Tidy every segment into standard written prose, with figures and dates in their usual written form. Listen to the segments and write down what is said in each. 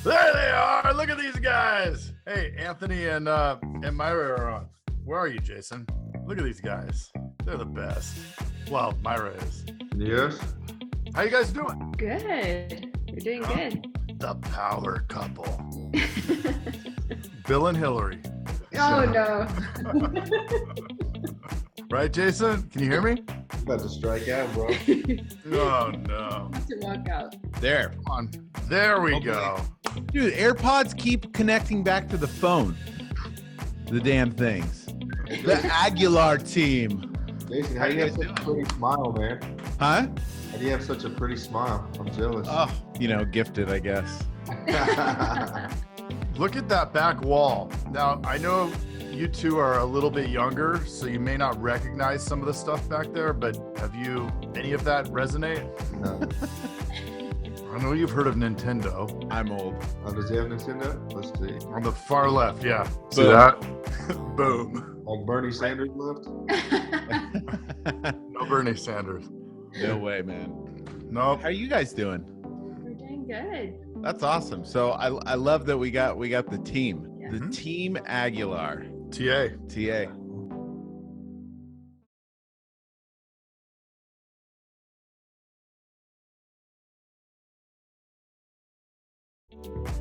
There they are. Look at these guys. Hey, Anthony and Myra are on. Where are you, Jason? Look at these guys. They're the best. Well, Myra is. Yes. How you guys doing? Good. We're doing good. The power couple. Bill and Hillary. Oh, no. Right, Jason? Can you hear me? About to strike out, bro. Oh, no. To walk out. There. Come on. There we go. Dude, AirPods keep connecting back to the phone. The damn things. The Aguilar team. Jason, how do you have such a pretty smile, man? Huh? How do you have such a pretty smile? I'm jealous. Oh, gifted, I guess. Look at that back wall. Now, I know you two are a little bit younger, so you may not recognize some of the stuff back there, but have you any of that resonate? No. I know you've heard of Nintendo. I'm old. Oh, does he have Nintendo? Let's see. On the far left, yeah. See Boom. that? Boom. Like Bernie Sanders left? No Bernie Sanders. No way, man. Nope. How are you guys doing? We're doing good. That's awesome. So I love that we got the team. Yeah. The Team Aguilar. TA. TA.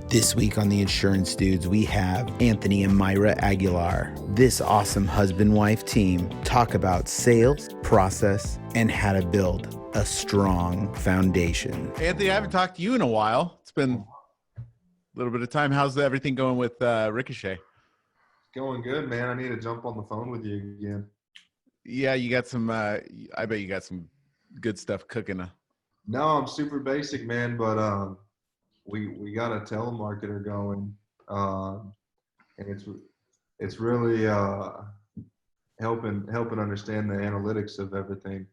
This week on the Insurance Dudes, we have Anthony and Myra Aguilar. This awesome husband-wife team talk about sales, process, and how to build a strong foundation. Anthony, I haven't talked to you in a while. It's been a little bit of time. How's everything going with Ricochet? Going good, man. I need to jump on the phone with you again. Yeah, you got some, I bet you got some good stuff cooking. No, I'm super basic, man, but we got a telemarketer going, and it's really helping understand the analytics of everything,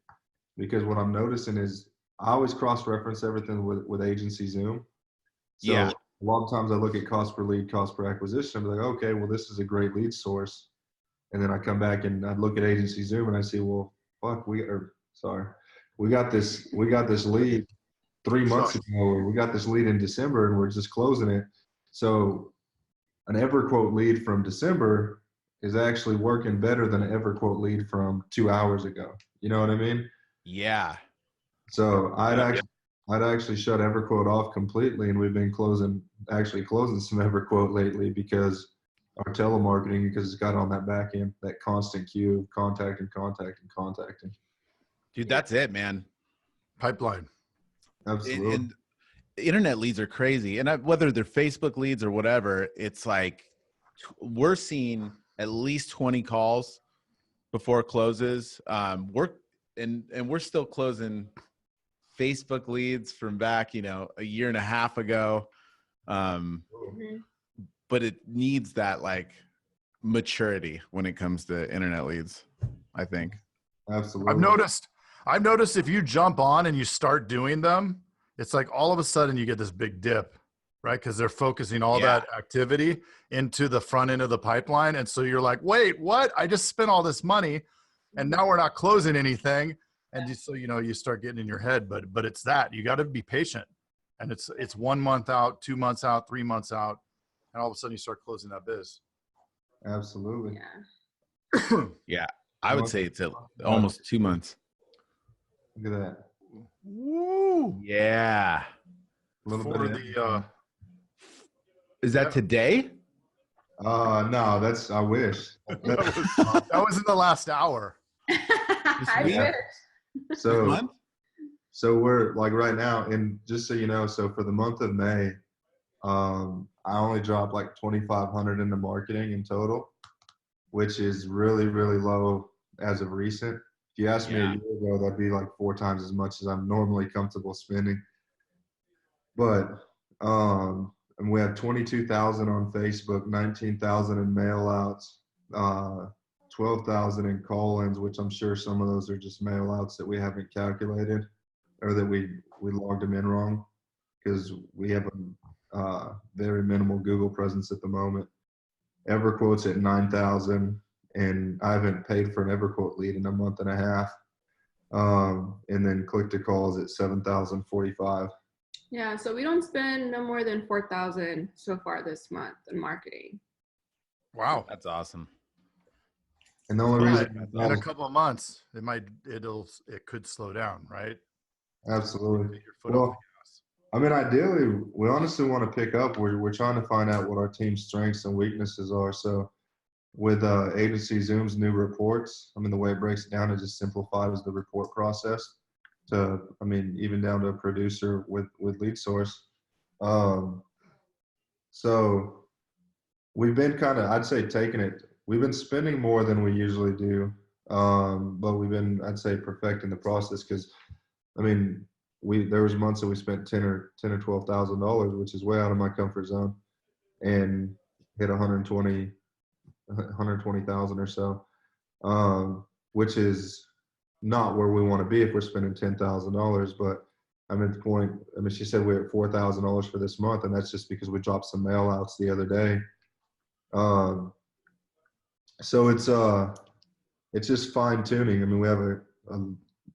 because what I'm noticing is I always cross-reference everything with Agency Zoom. So Yeah. a lot of times I look at cost per lead, cost per acquisition. I'm like, okay, well, this is a great lead source. And then I come back and I look at Agency Zoom and I see, well, fuck, we got this lead 3 months ago, or we got this lead in December and we're just closing it. So an EverQuote lead from December is actually working better than an EverQuote lead from 2 hours ago. You know what I mean? Yeah. So I'd actually shut EverQuote off completely, and we've been closing some EverQuote lately because our telemarketing, because it's got on that back end, that constant queue of contacting. Dude, that's it, man. Pipeline. Absolutely. And internet leads are crazy. And whether they're Facebook leads or whatever, it's like we're seeing at least 20 calls before it closes. We're still closing Facebook leads from back, a year and a half ago. But it needs that like maturity when it comes to internet leads, I think. Absolutely. I've noticed if you jump on and you start doing them, it's like all of a sudden you get this big dip, right? Because they're focusing all that activity into the front end of the pipeline. And so you're like, wait, what? I just spent all this money and now we're not closing anything. And so, you start getting in your head, but it's that you got to be patient. And it's 1 month out, 2 months out, 3 months out. And all of a sudden you start closing that biz. Absolutely. Yeah. Yeah. I would say it's almost 2 months. Look at that. Woo! Yeah. A little For bit. the Is that today? No, that's, I wish. that was in the last hour. I week? wish. So we're like right now, and just so you know, so for the month of May, I only dropped like 2,500 into marketing in total, which is really, really low as of recent. If you asked me a year ago, that'd be like 4 times as much as I'm normally comfortable spending. But and we have 22,000 on Facebook, 19,000 in mail outs, 12,000 in call-ins, which I'm sure some of those are just mail outs that we haven't calculated, or that we logged them in wrong, because we have a very minimal Google presence at the moment. EverQuote's at 9,000, and I haven't paid for an EverQuote lead in a month and a half. And then click to calls at 7,045. Yeah, so we don't spend no more than 4,000 so far this month in marketing. Wow. That's awesome. And the only But reason in a couple of months, it could slow down, right? absolutely. Get your foot off the gas. I mean, ideally, we honestly want to pick up. We're trying to find out what our team's strengths and weaknesses are. So with Agency Zoom's new reports, I mean, the way it breaks it down, it just simplifies the report process to, I mean, even down to a producer with lead source. So we've been kind of, I'd say, taking it. We've been spending more than we usually do, but we've been, I'd say, perfecting the process because, I mean, there was months that we spent $10,000 or $12,000, which is way out of my comfort zone, and hit 120,000 or so, which is not where we want to be if we're spending $10,000. But I'm at the point. I mean, she said we're at $4,000 for this month, and that's just because we dropped some mail outs the other day. So it's just fine tuning. I mean, we have a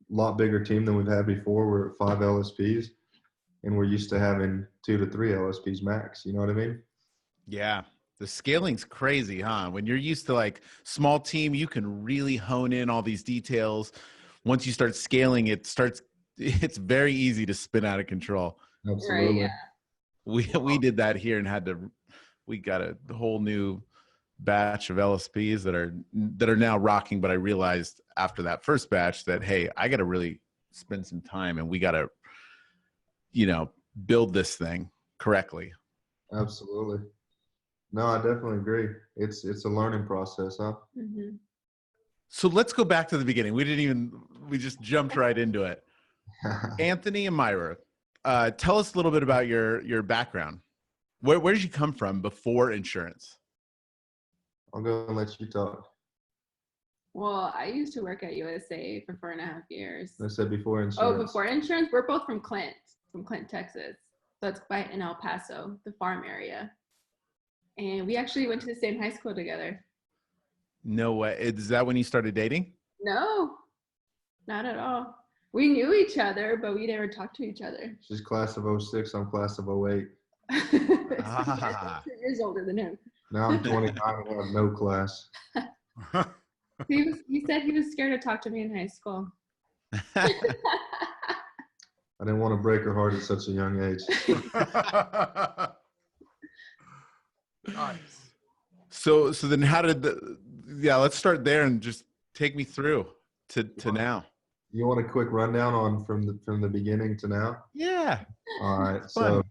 lot bigger team than we've had before. We're at 5 LSPs, and we're used to having 2 to 3 LSPs max. You know what I mean? Yeah. The scaling's crazy, huh? When you're used to like small team, you can really hone in all these details. Once you start scaling, it's very easy to spin out of control. Absolutely. Right, yeah. We did that here and we got a whole new batch of LSPs that are now rocking. But I realized after that first batch that, hey, I got to really spend some time and we got to, build this thing correctly. Absolutely. No, I definitely agree. It's a learning process, huh? Mm-hmm. So let's go back to the beginning. We just jumped right into it. Anthony and Myra, tell us a little bit about your background. Where did you come from before insurance? I'll go and let you talk. Well, I used to work at USA for 4.5 years. I said before insurance. Oh, before insurance? We're both from Clint, Texas. So it's by in El Paso, the farm area. And we actually went to the same high school together. No way. Is that when you started dating? No, not at all. We knew each other, but we never talked to each other. She's class of 06. I'm class of 08. Ah. 2 years older than him. Now I'm 29 and have no class. He said he was scared to talk to me in high school. I didn't want to break her heart at such a young age. Nice. So then how did let's start there and just take me through to now. You want a quick rundown on from the beginning to now? Yeah. All right. So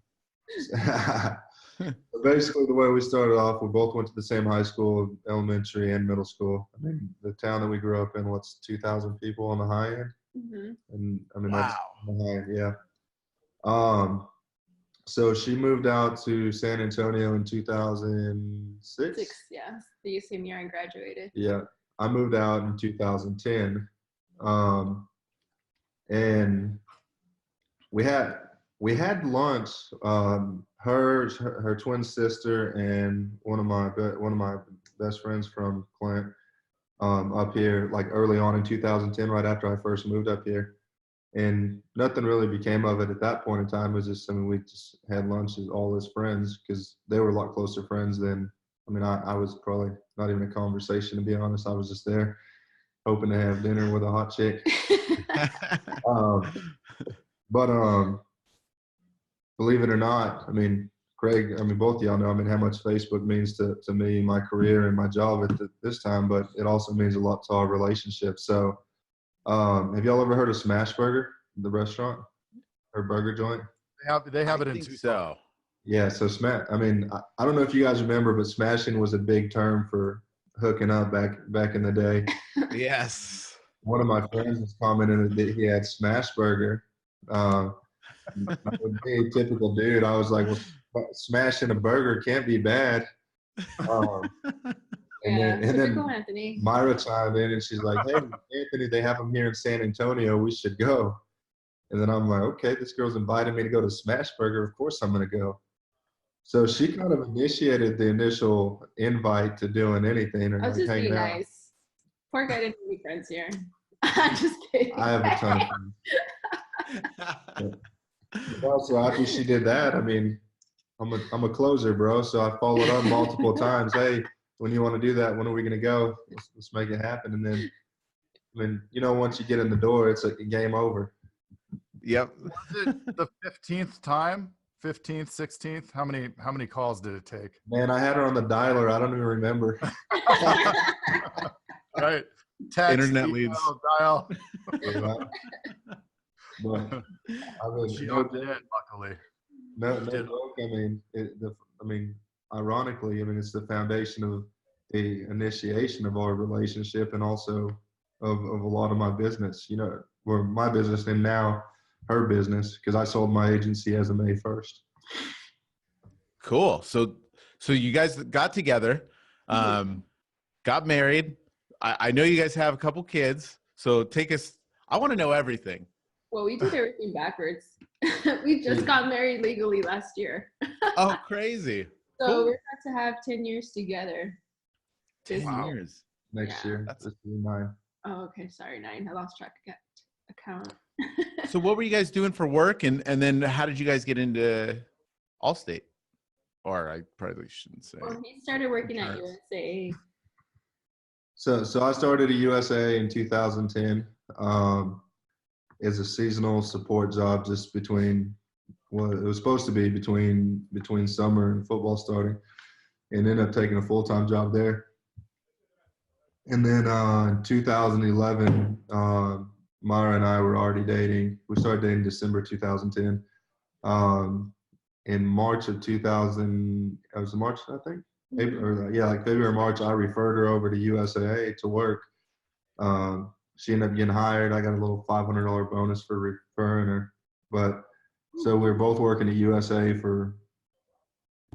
basically the way we started off, we both went to the same high school, elementary and middle school. I mean, the town that we grew up in, 2,000 people on the high end? Mm-hmm. And I mean, Wow. that's on the high end, yeah. So she moved out to San Antonio in 2006. Yeah, the same year I graduated. Yeah, I moved out in 2010, and we had lunch. Her twin sister and one of my best friends from Clint up here, like early on in 2010, right after I first moved up here. And nothing really became of it at that point in time. It was just, I mean, we just had lunch as all as friends because they were a lot closer friends than, I mean, I was probably not even a conversation, to be honest. I was just there hoping to have dinner with a hot chick. But believe it or not, I mean, Craig, I mean, both of y'all know, I mean, how much Facebook means to me, my career and my job at this time, but it also means a lot to our relationship. So, have y'all ever heard of Smash Burger, the restaurant or burger joint? They have it in think Tucson. so. Yeah. So I mean, I don't know if you guys remember, but smashing was a big term for hooking up back in the day. Yes. One of my friends was commenting that he had Smash Burger. With me, a typical dude, I was like, well, smashing a burger can't be bad. And then Anthony. Myra chimed in and she's like, hey, Anthony, they have them here in San Antonio. We should go. And then I'm like, okay, this girl's invited me to go to Smash Burger. Of course I'm going to go. So she kind of initiated the initial invite to doing anything. Or I was like just being hanging out. nice. Poor guy didn't have any friends here. I'm just kidding. I have a ton of friends. So after she did that, I mean, I'm a closer, bro. So I followed up multiple times. Hey, when you want to do that, when are we going to go? Let's make it happen. And then, I mean, once you get in the door, it's like a game over. Yep. Was it the 15th time? 15th, 16th? How many calls did it take? Man, I had her on the dialer. I don't even remember. Right. Text, Internet email, leads. dial. But I mean, She no jumped in, joke. luckily. No She did. joke. I mean, ironically, I mean, it's the foundation of the initiation of our relationship and also of a lot of my business, or my business and now her business, because I sold my agency as of May 1st. Cool. So you guys got together, got married. I know you guys have a couple kids. So I want to know everything. Well, we did everything backwards. We just got married legally last year. Oh, crazy. So Cool. we're about to have 10 years together. 10 Wow. years. Next Yeah. year. This will be 9. Oh, okay. Sorry, 9. I lost track of account. So what were you guys doing for work? And then how did you guys get into Allstate? Or I probably shouldn't say. Well, he started working at Insurance. USA. So I started at USA in 2010 as a seasonal support job, just between, well, it was supposed to be between summer and football starting, and ended up taking a full-time job there. And then in 2011, Myra and I were already dating. We started dating December 2010. In March of 2000, it was March, I think. April, like February, March, I referred her over to USA to work. She ended up getting hired. I got a little $500 bonus for referring her. But so we were both working at USA for,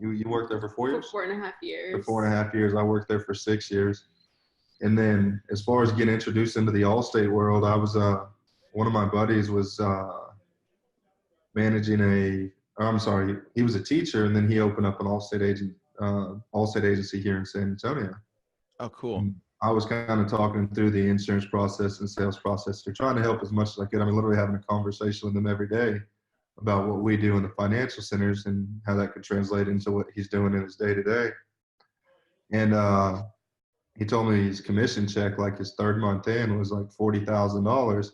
you worked there for 4 years? For 4.5 years. For 4.5 years. I worked there for 6 years. And then as far as getting introduced into the Allstate world, I was, one of my buddies was he was a teacher, and then he opened up an Allstate agency here in San Antonio. Oh, cool. And I was kind of talking through the insurance process and sales process. They're trying to help as much as I could. I mean, literally having a conversation with them every day about what we do in the financial centers and how that could translate into what he's doing in his day-to-day. And he told me his commission check, like his third month in, was like $40,000.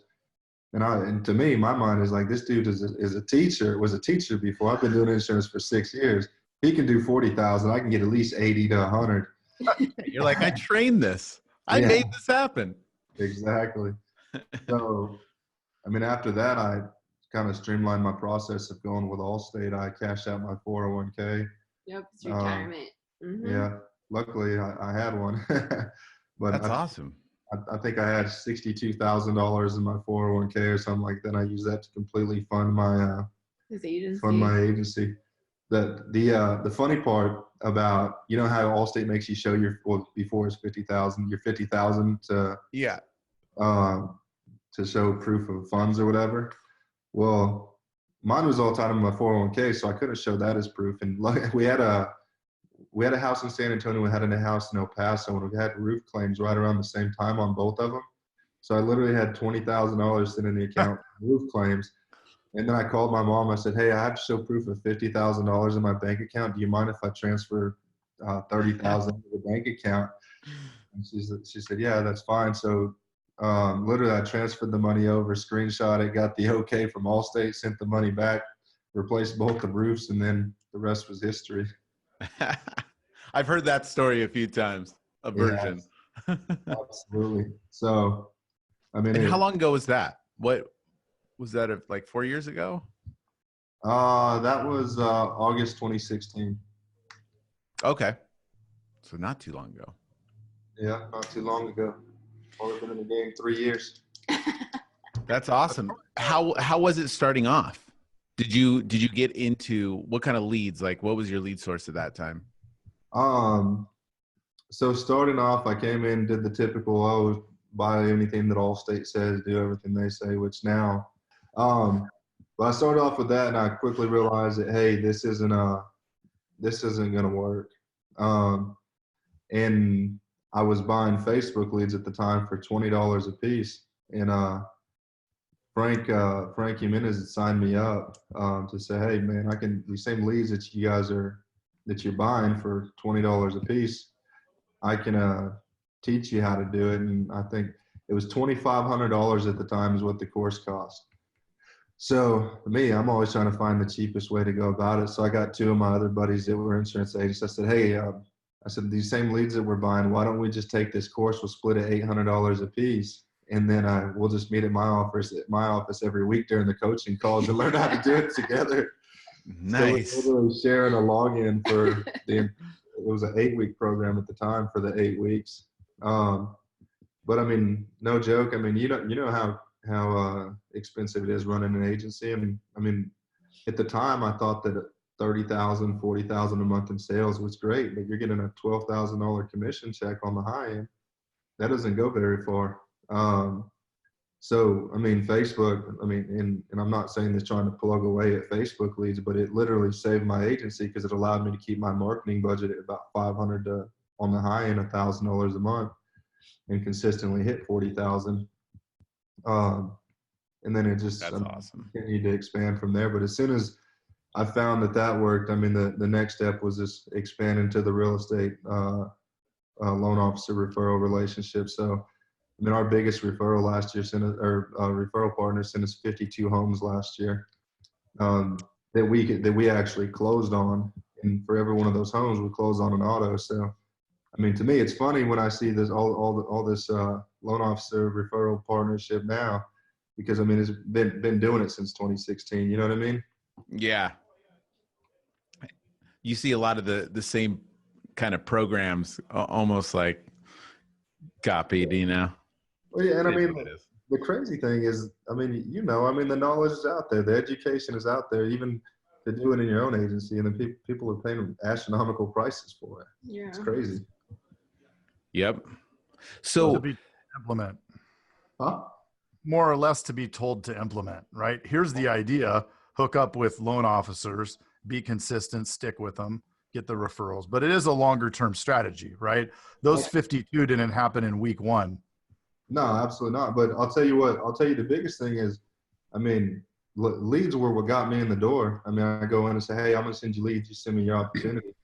And to me, my mind is like, this dude was a teacher before. I've been doing insurance for 6 years. He can do 40,000. I can get at least 80 to 100. You're like, I trained this. I made this happen. Exactly. So, I mean, after that, I kind of streamlined my process of going with Allstate. I cashed out my 401k. Yep, it's retirement. Yeah, luckily I had one. But That's awesome. I think I had $62,000 in my 401k or something like that. I used that to completely fund my agency. The funny part about, how Allstate makes you show before it's 50,000, your 50,000 to show proof of funds or whatever. Well, mine was all tied in my 401k, so I couldn't show that as proof. And we had a house in San Antonio, we had a house in El Paso, and we had roof claims right around the same time on both of them. So I literally had $20,000 sitting in the account for roof claims. And then I called my mom. I said, hey, I have to show proof of $50,000 in my bank account. Do you mind if I transfer $30,000 to the bank account? And she said, yeah, that's fine. So literally I transferred the money over, screenshot it, got the okay from Allstate, sent the money back, replaced both the roofs, and then the rest was history. I've heard that story a few times, a version. Yeah, absolutely. So, I mean, and how long ago was that? What was that, like 4 years ago? That was August 2016. Okay. So not too long ago. Yeah, not too long ago. Only been in the game 3 years. That's awesome. How was it starting off? Did you get into what kind of leads? Like, what was your lead source at that time? So starting off, I came in, did the typical, buy anything that Allstate says, do everything they say, which now, but I started off with that, and I quickly realized that, hey, this isn't going to work. And I was buying Facebook leads at the time for $20 a piece. And Frank Jimenez had signed me up to say, hey man, I can, these same leads that you're buying for $20 a piece, I can teach you how to do it. And I think it was $2,500 at the time is what the course cost. So for me, I'm always trying to find the cheapest way to go about it. So I got two of my other buddies that were insurance agents. I said, hey, I said, these same leads that we're buying, why don't we just take this course? We'll split it $800 a piece. And then we'll just meet at my office every week during the coaching calls and learn how to do it together. Nice. So we're literally sharing a login for it was an 8-week program at the time for the 8 weeks. But I mean, no joke. I mean, you know how expensive it is running an agency. I mean, at the time I thought that $30,000, $40,000 a month in sales was great, but you're getting a $12,000 commission check on the high end. That doesn't go very far. So, I mean, Facebook, I mean, and I'm not saying this trying to plug away at Facebook leads, but it literally saved my agency because it allowed me to keep my marketing budget at about $500 to, on the high end, $1,000 a month, and consistently hit 40,000. And then it just awesome. continued to expand from there. But as soon as I found that worked, I mean, the next step was just expand into the real estate loan officer referral relationship. So, I mean, our biggest referral last year referral partner sent us 52 homes last year that we actually closed on, and for every one of those homes we closed on an auto. So, I mean, to me, it's funny when I see this all this loan officer referral partnership now, because I mean, it's been doing it since 2016. You know what I mean? Yeah. You see a lot of the same kind of programs almost like copied, you know? Well, yeah, and I mean, the crazy thing is, I mean, the knowledge is out there. The education is out there, even to do it in your own agency, and then people are paying astronomical prices for it. Yeah. It's crazy. Yep. So to implement. Huh? More or less to be told to implement, right? Here's the idea: hook up with loan officers, be consistent, stick with them, get the referrals. But it is a longer term strategy, right? Those 52 didn't happen in week one. No, absolutely not. But I'll tell you the biggest thing is, I mean, leads were what got me in the door. I mean, I go in and say, hey, I'm going to send you leads. You send me your opportunity.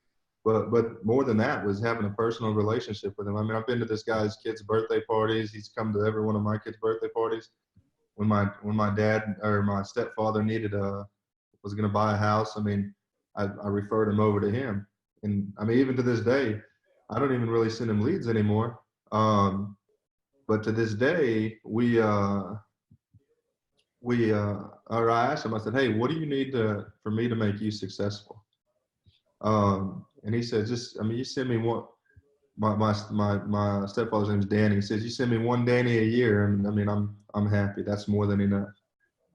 But more than that was having a personal relationship with him. I mean, I've been to this guy's kids' birthday parties. He's come to every one of my kids' birthday parties. When my dad or my stepfather was going to buy a house, I mean, I referred him over to him. And I mean, even to this day, I don't even really send him leads anymore. But to this day, I asked him, I said, hey, what do you need for me to make you successful? And he said, you send me one, my stepfather's name is Danny. He says, you send me one Danny a year. And I mean, I'm happy. That's more than enough.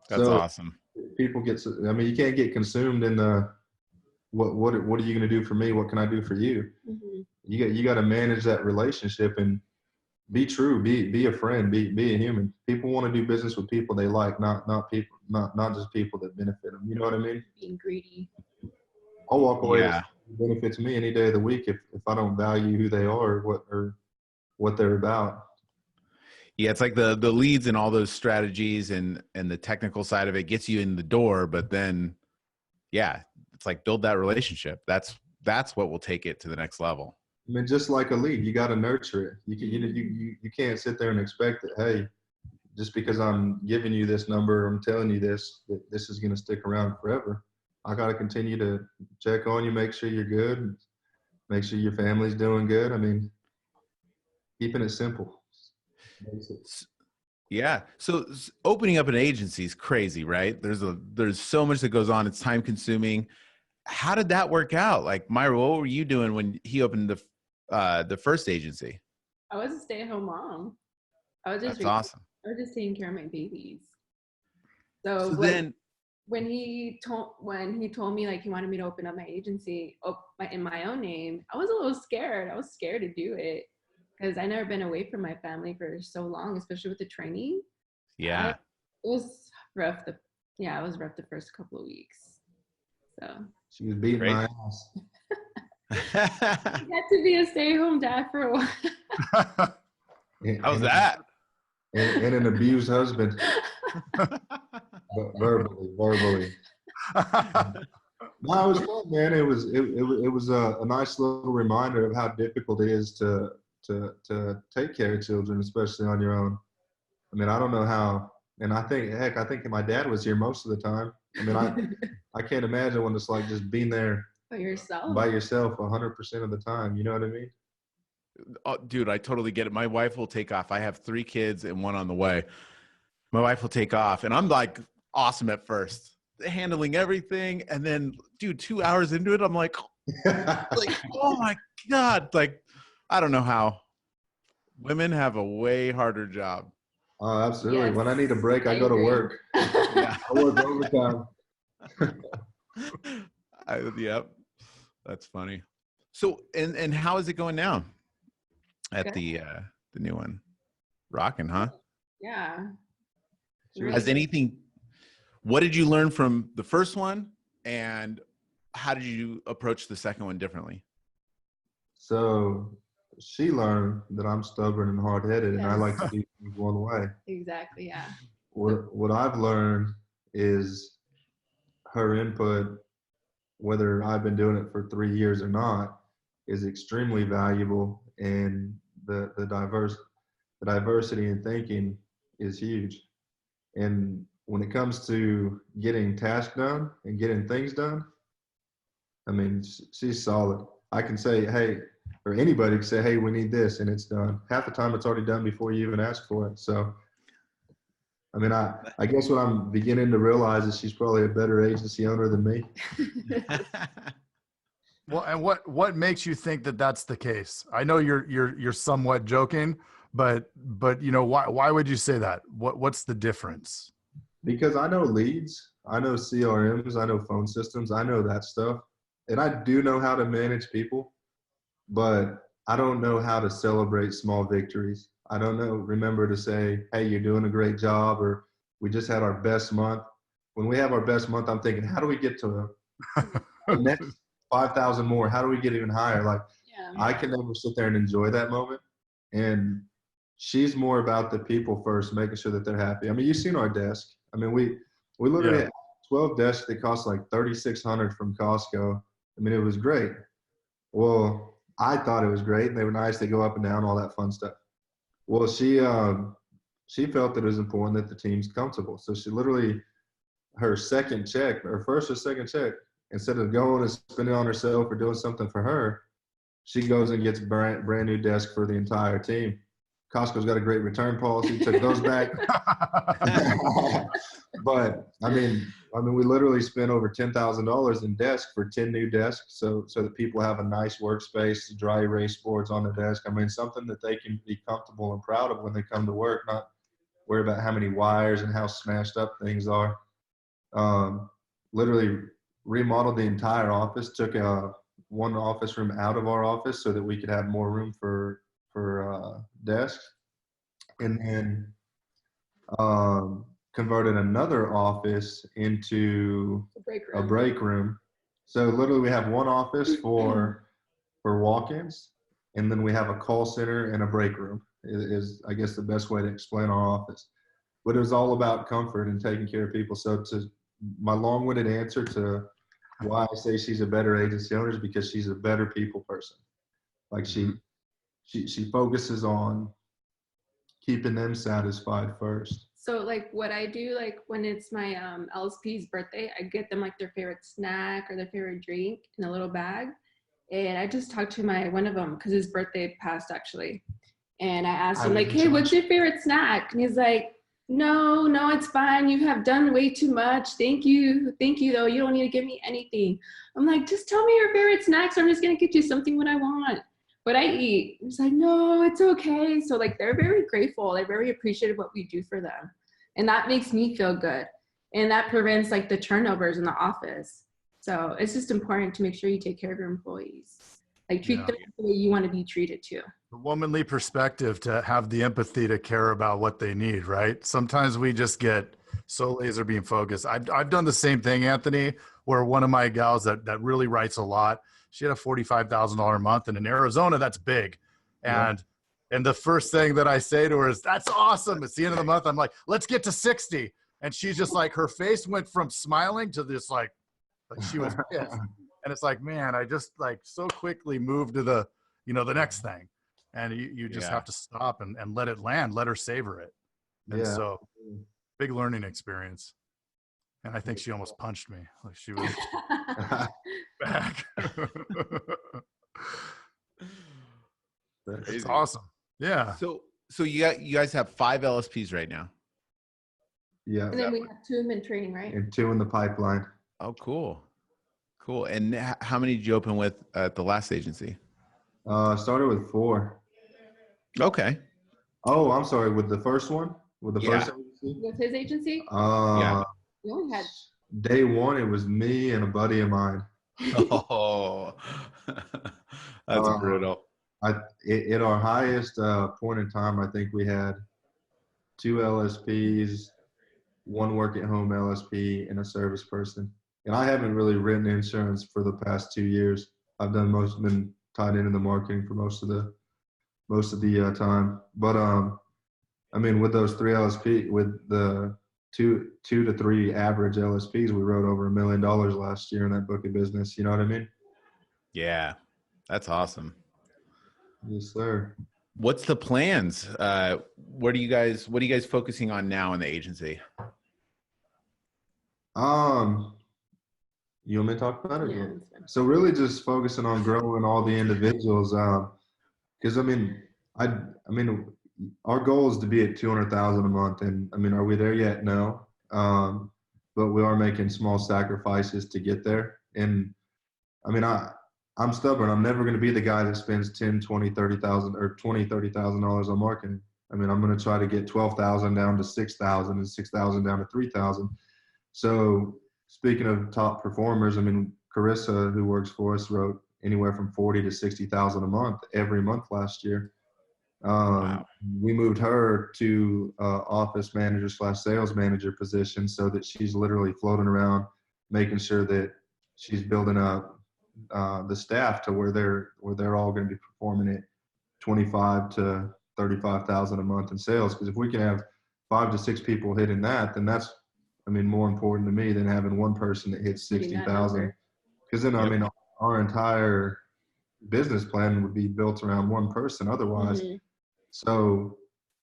That's awesome. People you can't get consumed in what are you going to do for me? What can I do for you? Mm-hmm. You got to manage that relationship and be true, be a friend, be a human. People want to do business with people they like, not just people that benefit them. You know what I mean? Being greedy. I'll walk away. Yeah. It benefits me any day of the week if I don't value who they are or what they're about. Yeah, it's like the leads and all those strategies and the technical side of it gets you in the door, but then, yeah, it's like build that relationship. That's what will take it to the next level. I mean, just like a lead, you got to nurture it. You can't sit there and expect that, hey, just because I'm giving you this number, I'm telling you this, that this is going to stick around forever. I got to continue to check on you, make sure you're good, make sure your family's doing good. I mean, keeping it simple. Yeah. So opening up an agency is crazy, right? There's so much that goes on. It's time consuming. How did that work out? Like, Myra, what were you doing when he opened the first agency? I was a stay-at-home mom. That's awesome. I was just taking care of my babies. So then when he told me like he wanted me to open up my agency in my own name, I was a little scared. I was scared to do it because I never been away from my family for so long, especially with the training. Yeah. It was rough. It was rough the first couple of weeks. So she was beating my ass. I had to be a stay-at-home dad for a while. How's that? And an abused husband. verbally. No, it was fun, man. It was a nice little reminder of how difficult it is to take care of children, especially on your own. I mean, I don't know how, and I think my dad was here most of the time. I mean, I can't imagine what it's like just being there by yourself 100% of the time. You know what I mean? Oh, dude, I totally get it. My wife will take off. I have 3 kids and 1 on the way. My wife will take off, and I'm like awesome at first, handling everything, and then, dude, 2 hours into it, I'm like, oh my God, like, I don't know how. Women have a way harder job. Oh, absolutely. Yes, when I need a break, I go to agree. work. Yeah. I work overtime. Yep, that's funny. So, and how is it going now at Good. the new one? Rocking, huh? Yeah. Has anything? What did you learn from the first one, and how did you approach the second one differently? So she learned that I'm stubborn and hard-headed, and I like to do things one way. Exactly. Yeah. What I've learned is her input, whether I've been doing it for 3 years or not, is extremely valuable, and the diversity in thinking is huge. And when it comes to getting tasks done and getting things done, I mean, she's solid. I can say, hey, or anybody can say, hey, we need this, and it's done. Half the time it's already done before you even ask for it. So, I mean, I guess what I'm beginning to realize is she's probably a better agency owner than me. Well, and what makes you think that that's the case? I know you're somewhat joking, but you know, why would you say that? What's the difference? Because I know leads, I know CRMs, I know phone systems, I know that stuff. And I do know how to manage people, but I don't know how to celebrate small victories. I don't remember to say, hey, you're doing a great job, or we just had our best month. When we have our best month, I'm thinking, how do we get to the next 5,000 more? How do we get even higher? Like, Yeah. I can never sit there and enjoy that moment. And she's more about the people first, making sure that they're happy. I mean, you've seen our desk. I mean, we literally had 12 desks that cost like $3,600 from Costco. I mean, it was great. Well, I thought it was great, and they were nice. They go up and down, all that fun stuff. Well, she felt that it was important that the team's comfortable. So she literally, her second check, her first or second check, instead of going and spending on herself or doing something for her, she goes and gets brand new desk for the entire team. Costco's got a great return policy, took those back. But I mean, we literally spent over $10,000 in desks for 10 new desks, so that people have a nice workspace, dry erase boards on the desk. I mean, something that they can be comfortable and proud of when they come to work, not worry about how many wires and how smashed up things are. Literally remodeled the entire office, took one office room out of our office so that we could have more room for desks, and then converted another office into a break room. So literally we have one office for walk-ins, and then we have a call center and a break room is I guess the best way to explain our office. But it was all about comfort and taking care of people. So to my long-winded answer to why I say she's a better agency owner is because she's a better people person. Like she focuses on keeping them satisfied first. So like what I do, like when it's my LSP's birthday, I get them like their favorite snack or their favorite drink in a little bag. And I just talked to one of them because his birthday passed actually. And I asked him like, hey, what's your favorite snack? And he's like, no, it's fine. You have done way too much. Thank you though. You don't need to give me anything. I'm like, just tell me your favorite snacks. I'm just going to get you something what I want. What I eat. It's like, no, it's okay. So like, they're very grateful. They're very appreciative of what we do for them. And that makes me feel good. And that prevents like the turnovers in the office. So it's just important to make sure you take care of your employees. Like treat them the way you want to be treated too. The womanly perspective, to have the empathy to care about what they need, right? Sometimes we just get so laser beam focused. I've done the same thing, Anthony, where one of my gals that really writes a lot, she had a $45,000 a month, and in Arizona, that's big. And the first thing that I say to her is, that's awesome. It's the end of the month. I'm like, let's get to 60. And she's just like, her face went from smiling to this like she was pissed. And it's like, man, I just like so quickly moved to the, the next thing. And you just have to stop and let it land, let her savor it. And so big learning experience. And I think she almost punched me. Like she was back. It's awesome. Yeah. So you guys have 5 LSPs right now. Yeah. And then we have 2 in training, right? And 2 in the pipeline. Oh, cool. And how many did you open with at the last agency? Started with 4. Okay. Oh, I'm sorry. With the first one? With the first agency? With his agency? Yeah. We only had. Day 1, it was me and a buddy of mine. Oh, that's brutal. At our highest point in time, I think we had 2 LSPs, 1 work-at-home LSP, and a service person. And I haven't really written insurance for the past 2 years. I've been tied into the marketing for most of the time. But I mean, with those 3 LSP, with the 2 to 3 average LSPs, we wrote over $1 million last year in that book of business. You know what I mean? Yeah, that's awesome. Yes, sir. What's the plans? What are you guys focusing on now in the agency? You want me to talk about it? Yeah. So really just focusing on growing all the individuals. Cause I mean, our goal is to be at 200,000 a month. And I mean, are we there yet? No. But we are making small sacrifices to get there. And I mean, I'm stubborn. I'm never going to be the guy that spends 10, 20, 30,000 or $30,000 on marketing. I mean, I'm going to try to get 12,000 down to 6,000 and 6,000 down to 3,000. So speaking of top performers, I mean, Carissa, who works for us, wrote anywhere from 40 to 60,000 a month every month last year. Wow. We moved her to office manager / sales manager position so that she's literally floating around, making sure that she's building up the staff to where they're all going to be performing at 25 to 35,000 a month in sales. Because if we can have 5 to 6 people hitting that, then that's, I mean, more important to me than having one person that hits 60,000. Because then, I mean, our entire business plan would be built around one person otherwise. Mm-hmm. So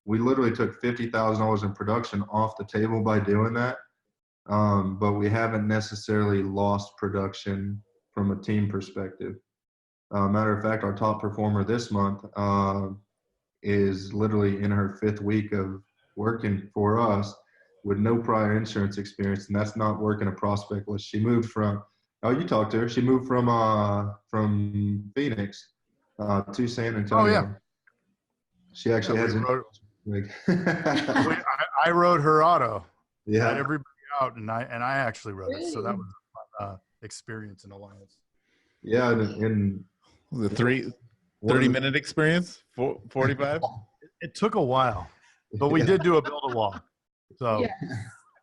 we literally took $50,000 in production off the table by doing that. But we haven't necessarily lost production from a team perspective. Matter of fact, our top performer this month is literally in her 5th week of working for us with no prior insurance experience, and that's not working a prospect list. She moved from, you talked to her. She moved from Phoenix to San Antonio. Oh, yeah. She actually has I wrote her auto. Yeah. Everybody out, and I actually wrote it. So that was my experience in Alliance. Yeah, and the 30-minute experience, 45. It took a while, but we did do a build a wall, so it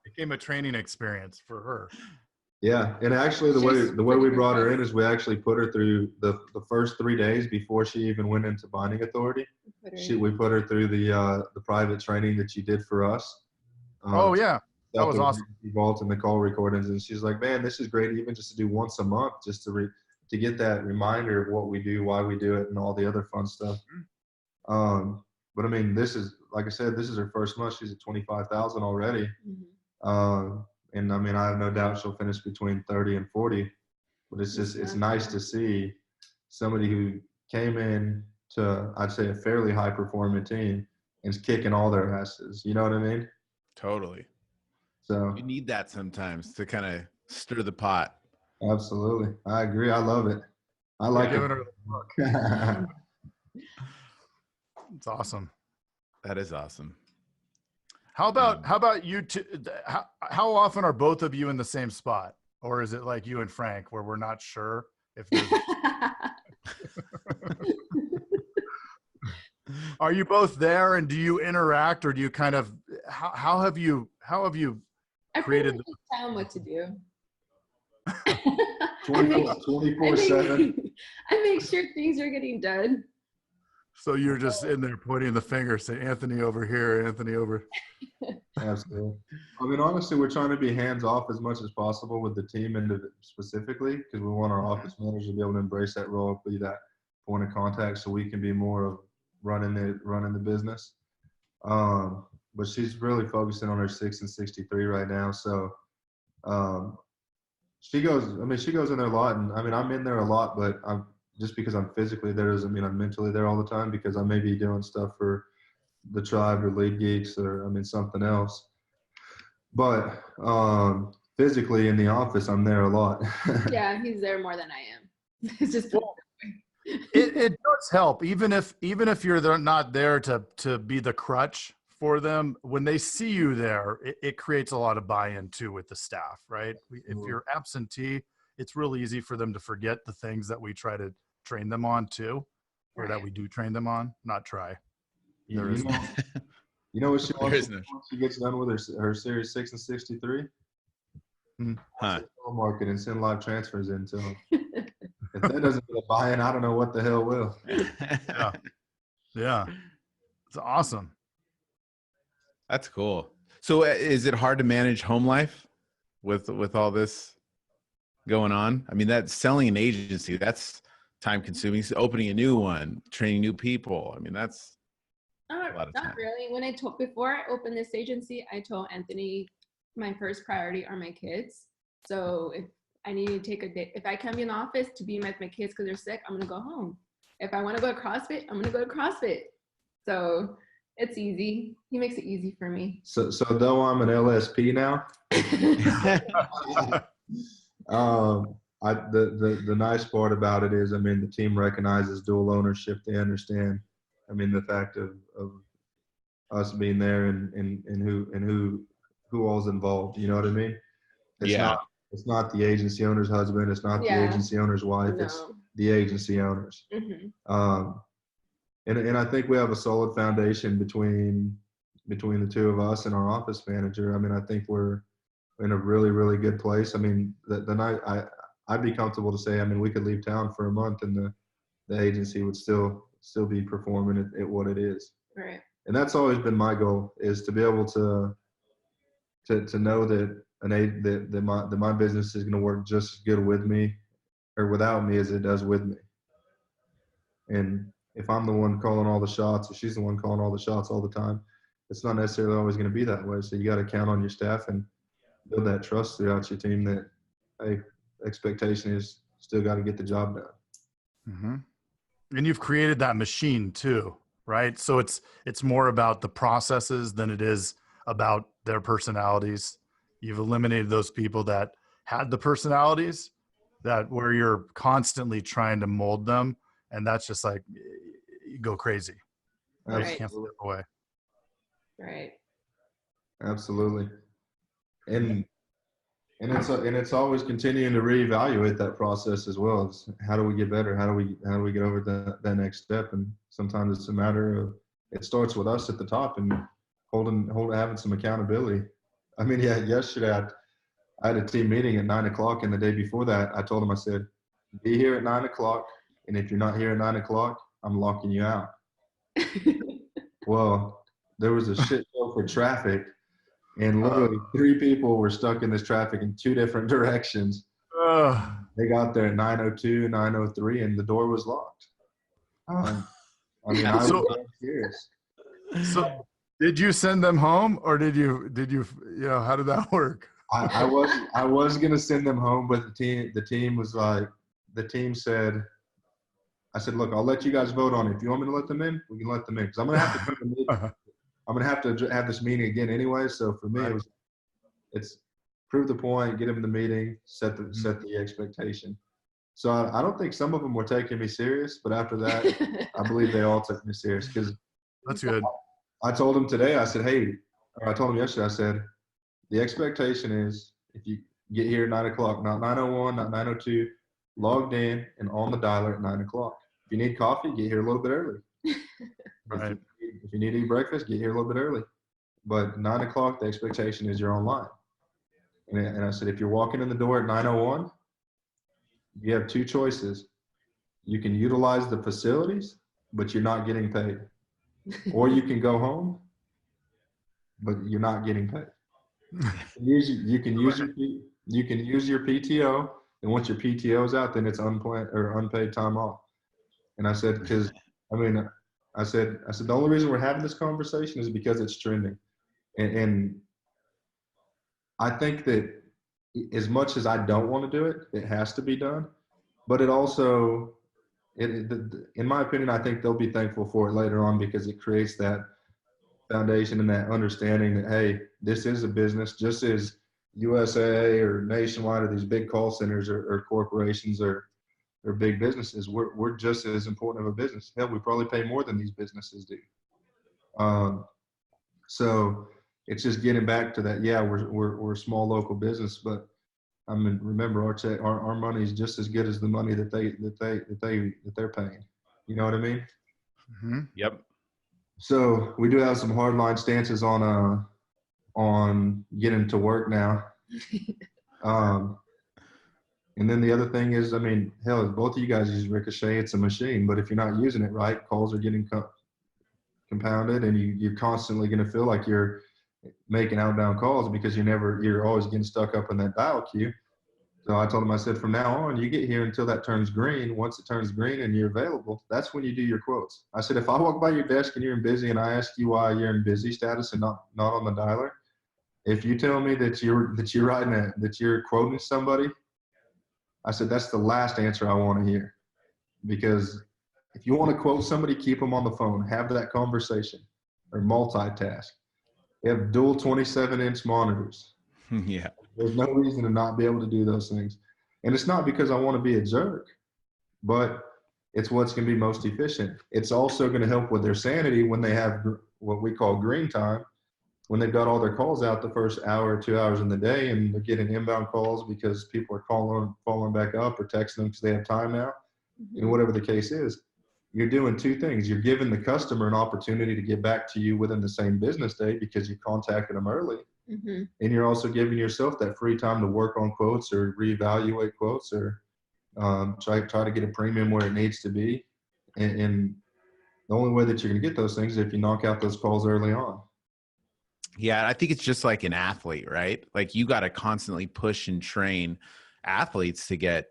became a training experience for her. Yeah, and actually the way we brought her in is we actually put her through the first 3 days before she even went into binding authority. We put her through the private training that you did for us. That was awesome. Vault and the call recordings, and she's like, "Man, this is great, even just to do once a month, just to get that reminder of what we do, why we do it, and all the other fun stuff." But I mean, this is, like I said, this is her first month. She's at 25,000 already. Mm-hmm. And I mean, I have no doubt she'll finish between 30 and 40, but it's nice to see somebody who came in to, I'd say, a fairly high performing team and is kicking all their asses. You know what I mean? Totally. So you need that sometimes to kind of stir the pot. Absolutely. I agree. I love it. I like it. It's awesome. That is awesome. How about you two? How often are both of you in the same spot? Or is it like you and Frank where we're not sure if there's Are you both there, and do you interact, or do you kind of how have you created I tell them what to do. 24/7. I make sure things are getting done. So you're just in there pointing the finger, say Anthony over here, Anthony over. Absolutely. I mean, honestly, we're trying to be hands off as much as possible with the team and specifically because we want our office manager to be able to embrace that role, be that point of contact, so we can be more of running the business. But she's really focusing on her 6 and 63 right now. So she goes in there a lot, and I mean, I'm in there a lot, but just because I'm physically there doesn't mean I'm mentally there all the time because I may be doing stuff for the tribe or lead geeks or something else. But physically in the office, I'm there a lot. Yeah, he's there more than I am. It's just it does help, even if you're not there to be the crutch for them. When they see you there, it creates a lot of buy-in too with the staff, right? If you're absentee, it's real easy for them to forget the things that we try to train them on too, or that we do train them on. Not try. You know what she wants once she gets done with her Series 6 and 63? Market and send live transfers into them. If that doesn't get a buy-in, I don't know what the hell will. Yeah. It's awesome. That's cool. So is it hard to manage home life with all this going on? I mean, that's selling an agency. That's time consuming. Opening a new one, training new people. I mean, that's not really. Before I opened this agency, I told Anthony my first priority are my kids. So if I need to take a day, if I can't be in the office to be with my kids because they're sick, I'm gonna go home. If I want to go to CrossFit, I'm gonna go to CrossFit. So it's easy. He makes it easy for me. So though I'm an LSP now, the nice part about it is, the team recognizes dual ownership. They understand, the fact of us being there and who all's involved. You know what I mean? It's not the agency owner's husband. It's not the agency owner's wife. No. It's the agency owners. Mm-hmm. And I think we have a solid foundation between the two of us and our office manager. I think we're in a really, really good place. The night I'd be comfortable to say, we could leave town for a month and the agency would still be performing at what it is. Right. And that's always been my goal, is to be able to know that that my business is going to work just as good with me or without me as it does with me. And if I'm the one calling all the shots, or she's the one calling all the shots all the time, it's not necessarily always going to be that way. So you got to count on your staff and build that trust throughout your team that, hey, expectation is still got to get the job done. Mm-hmm. And you've created that machine too, right? So it's more about the processes than it is about their personalities. You've eliminated those people that had the personalities that where you're constantly trying to mold them. And that's just like, you go crazy. Right. You can't slip away. Right. Absolutely. And it's always continuing to reevaluate that process as well. It's how do we get better? How do we get over that next step? And sometimes it's a matter of, it starts with us at the top and having some accountability. Yesterday I had a team meeting at 9:00, and the day before that I told them, I said, be here at 9:00, and if you're not here at 9:00, I'm locking you out. Well, there was a shit show for traffic, and literally 3 people were stuck in this traffic in 2 different directions. They got there at 9:02, 9:03, and the door was locked. I was serious. So did you send them home, or did you how did that work? I was gonna send them home, but the team was like, the team said, I said, look, I'll let you guys vote on it. If you want me to let them in, we can let them in, because I'm gonna have to have this meeting again anyway. So for me, it's prove the point, get them in the meeting, set the expectation. So I don't think some of them were taking me serious, but after that, I believe they all took me serious, because that's good. I told them today, I said, I told them yesterday, I said, the expectation is if you get here at 9:00, not 9:01, not 9:02, logged in and on the dialer at 9:00. If you need coffee, get here a little bit early. Right. If you need to eat breakfast, get here a little bit early. But 9:00, the expectation is you're online. And I said, if you're walking in the door at 9:01, you have 2 choices. You can utilize the facilities, but you're not getting paid. Or you can go home, but you're not getting paid. You can use your PTO, and once your PTO is out, then it's unplanned or unpaid time off. And I said, because I said the only reason we're having this conversation is because it's trending, and I think that as much as I don't want to do it, it has to be done. But it also, in my opinion, I think they'll be thankful for it later on because it creates that foundation and that understanding that, hey, this is a business, just as USA or Nationwide or these big call centers or corporations or big businesses, we're just as important of a business. Hell, we probably pay more than these businesses do. So it's just getting back to that. Yeah, we're a small local business, but I mean, remember our money is just as good as the money that they're paying. You know what I mean? Mm-hmm. Yep. So we do have some hardline stances on getting to work now. And then the other thing is, I mean, hell, both of you guys use Ricochet. It's a machine, but if you're not using it right, calls are getting compounded, and you're constantly going to feel like you're making outbound calls because you're always getting stuck up in that dial queue. So I told him, I said, from now on, you get here until that turns green. Once it turns green and you're available, that's when you do your quotes. I said, if I walk by your desk and you're in busy and I ask you why you're in busy status and not on the dialer, if you tell me that you're quoting somebody, I said, that's the last answer I want to hear. Because if you want to quote somebody, keep them on the phone, have that conversation, or multitask. They have dual 27-inch monitors. Yeah. There's no reason to not be able to do those things. And it's not because I want to be a jerk, but it's what's going to be most efficient. It's also going to help with their sanity when they have what we call green time, when they've got all their calls out the first hour or 2 hours in the day, and they're getting inbound calls because people are following back up or texting them because they have time now, and whatever the case is. You're doing two things. You're giving the customer an opportunity to get back to you within the same business day because you contacted them early. Mm-hmm. And you're also giving yourself that free time to work on quotes or reevaluate quotes or try to get a premium where it needs to be. And the only way that you're going to get those things is if you knock out those calls early on. Yeah, I think it's just like an athlete, right? Like you got to constantly push and train athletes to get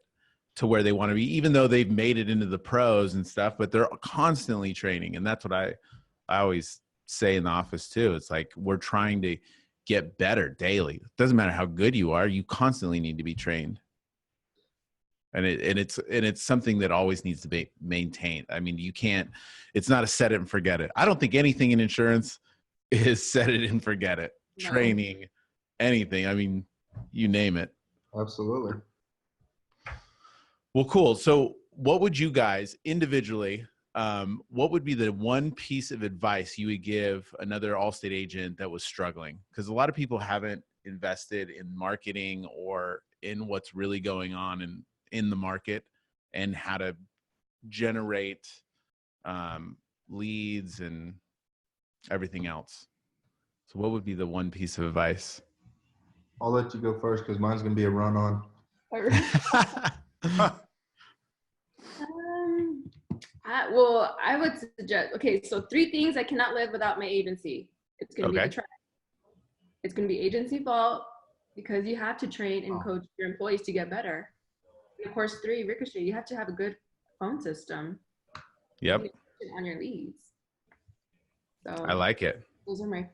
to where they want to be, even though they've made it into the pros and stuff, but they're constantly training. And that's what I always say in the office too. It's like, we're trying to get better daily. It doesn't matter how good you are. You constantly need to be trained. And it's something that always needs to be maintained. I mean, it's not a set it and forget it. I don't think anything in insurance is set it and forget it. No. Training, anything. I mean, you name it. Absolutely. Well, cool. So what would you guys individually, what would be the one piece of advice you would give another Allstate agent that was struggling? Because a lot of people haven't invested in marketing or in what's really going on in the market and how to generate leads and everything else. So what would be the one piece of advice? I'll let you go first because mine's going to be a run on. I would suggest, okay, so 3 things I cannot live without my agency. It's going to be the track. It's going to be agency fault because you have to train and coach your employees to get better. And of course, 3, Ricochet, you have to have a good phone system. Yep. On your leads. So I like it. Those are my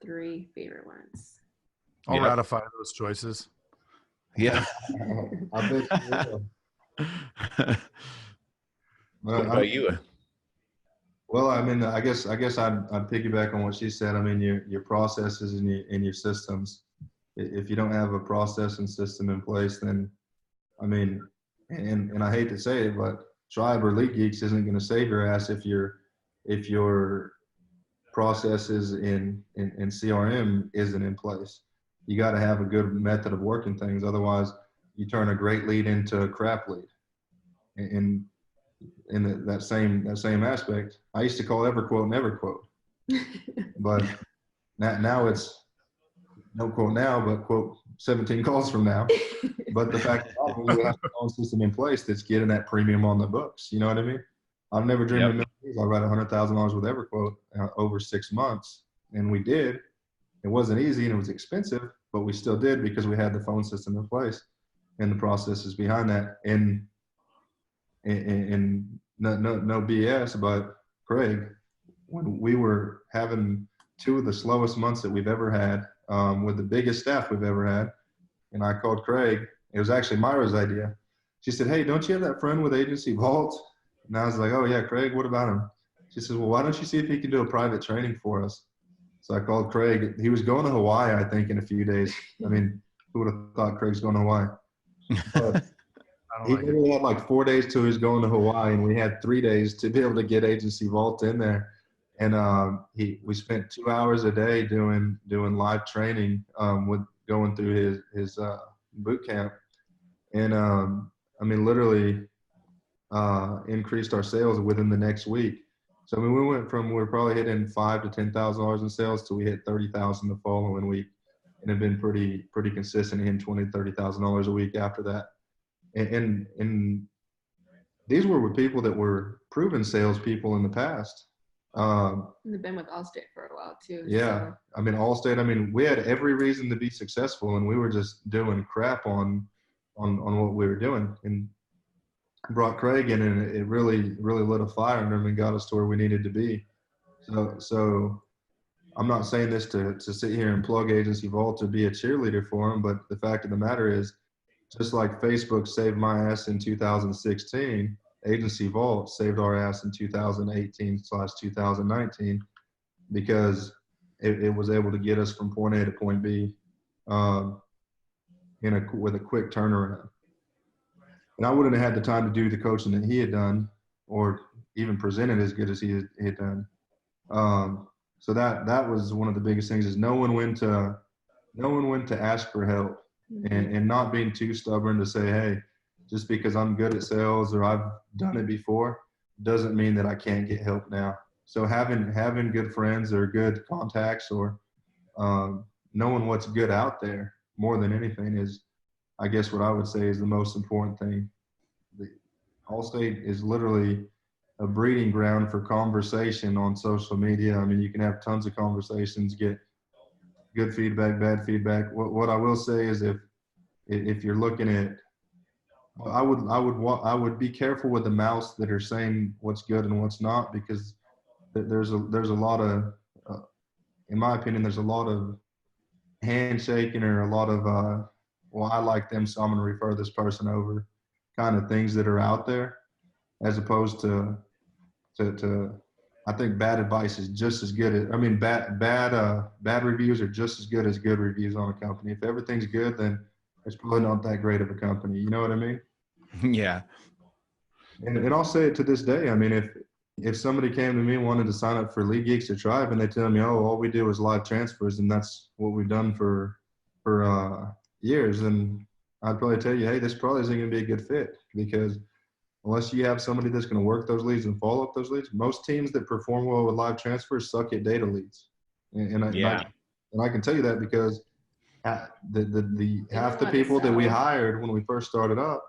3 favorite ones. I'll ratify those choices. Yeah. I bet you will. What about you? Well, I mean, I guess I'd piggyback on what she said. I mean, your processes and your systems. If you don't have a process and system in place, then, I mean, and I hate to say it, but Tribe or Lead Geeks isn't going to save your ass if your processes in CRM isn't in place. You got to have a good method of working things. Otherwise, you turn a great lead into a crap lead. And in that same aspect, I used to call EverQuote never quote, but now it's no quote now, but quote 17 calls from now. But the fact that we have a phone system in place that's getting that premium on the books. You know what I mean? I've never dreamed in a million years I'll write $100,000 with EverQuote over 6 months. And we did. It wasn't easy and it was expensive, but we still did because we had the phone system in place and the processes behind that. And no BS, but Craig, when we were having 2 of the slowest months that we've ever had, with the biggest staff we've ever had, and I called Craig. It was actually Myra's idea. She said, "Hey, don't you have that friend with Agency Vault?" And I was like, "Oh yeah, Craig, what about him?" She says, "Well, why don't you see if he can do a private training for us?" So I called Craig. He was going to Hawaii, I think, in a few days. I mean, who would have thought Craig's going to Hawaii? But he literally had like 4 days till he was going to Hawaii, and we had 3 days to be able to get Agency Vault in there. And we spent 2 hours a day doing live training, with going through his boot camp, and I mean, literally increased our sales within the next week. So I mean, we went from, we were probably hitting $5,000 to $10,000 in sales till we hit $30,000 the following week, and have been pretty consistent, hitting $20,000 to $30,000 a week after that. And these were with people that were proven salespeople in the past. They've been with Allstate for a while too. Yeah, So. I mean, Allstate. I mean, we had every reason to be successful, and we were just doing crap on what we were doing. And brought Craig in, and it really lit a fire under him and got us to where we needed to be. So I'm not saying this to sit here and plug Agency Vault or be a cheerleader for him, but the fact of the matter is, just like Facebook saved my ass in 2016, Agency Vault saved our ass in 2018/2019, because it was able to get us from point A to point B with a quick turnaround. And I wouldn't have had the time to do the coaching that he had done, or even presented as good as he had done. So that was one of the biggest things, is knowing when to ask for help, and not being too stubborn to say, hey, just because I'm good at sales or I've done it before doesn't mean that I can't get help now. So having good friends or good contacts, or knowing what's good out there more than anything, is, I guess, what I would say is the most important thing. Allstate is literally a breeding ground for conversation on social media. I mean, you can have tons of conversations, get good feedback, bad feedback. What I will say is, if you're looking at, I would be careful with the mouths that are saying what's good and what's not, because there's a lot of, in my opinion, there's a lot of handshaking, or a lot of well, I like them, so I'm going to refer this person over, kind of things that are out there, as opposed to I think bad advice is just as good as, I mean, bad reviews are just as good as good reviews on a company. If everything's good, then it's probably not that great of a company. You know what I mean? Yeah. And I'll say it to this day. I mean, if somebody came to me and wanted to sign up for Lead Geeks or Tribe, and they tell me, oh, all we do is live transfers, and that's what we've done for years, and I'd probably tell you, hey, this probably isn't going to be a good fit, because unless you have somebody that's going to work those leads and follow up those leads, most teams that perform well with live transfers suck at data leads. And I can tell you that, because half the people that we hired when we first started up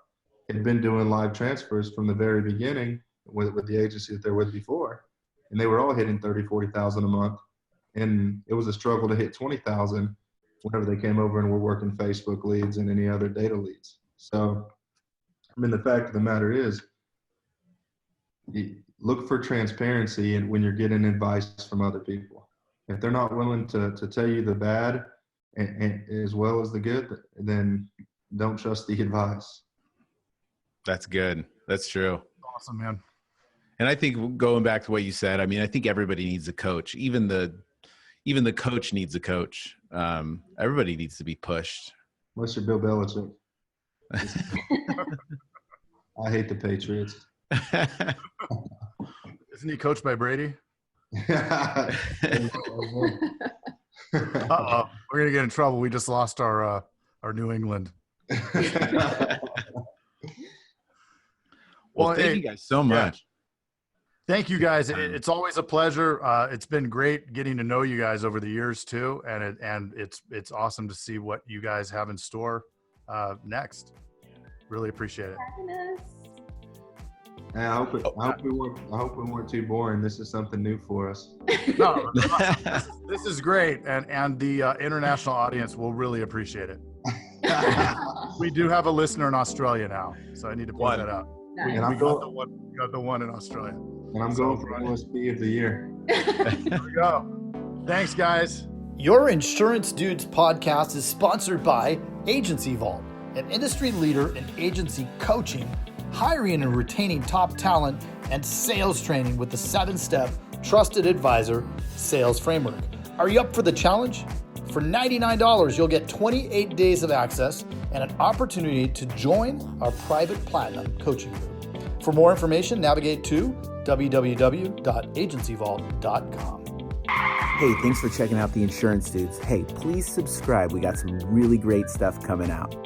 had been doing live transfers from the very beginning with the agency that they're with before, and they were all hitting 30,000, 40,000 a month, and it was a struggle to hit 20,000 whenever they came over and were working Facebook leads and any other data leads. So, I mean, the fact of the matter is, look for transparency, and when you're getting advice from other people, if they're not willing to tell you the bad and as well as the good, then don't trust the advice. That's good. That's true. Awesome, man. And I think, going back to what you said, I mean, I think everybody needs a coach. Even the coach needs a coach. Everybody needs to be pushed. Unless you're Bill Belichick. I hate the Patriots. Isn't he coached by Brady? Uh-oh. We're going to get in trouble. We just lost our New England. Well, thank you guys so much. Thank you guys. It's always a pleasure. It's been great getting to know you guys over the years too, and it's awesome to see what you guys have in store next. Really appreciate it. Hey, I hope we weren't too boring. This is something new for us. No, this is great, and the international audience will really appreciate it. We do have a listener in Australia now, so I need to point that out. Nice. We got the one in Australia. And I'm going for LSP of the year. There we go. Thanks, guys. Your Insurance Dudes podcast is sponsored by Agency Vault, an industry leader in agency coaching, hiring and retaining top talent, and sales training with the 7-step trusted advisor sales framework. Are you up for the challenge? For $99, you'll get 28 days of access and an opportunity to join our private platinum coaching group. For more information, navigate to www.agencyvault.com. Hey, thanks for checking out the Insurance Dudes. Hey, please subscribe. We got some really great stuff coming out.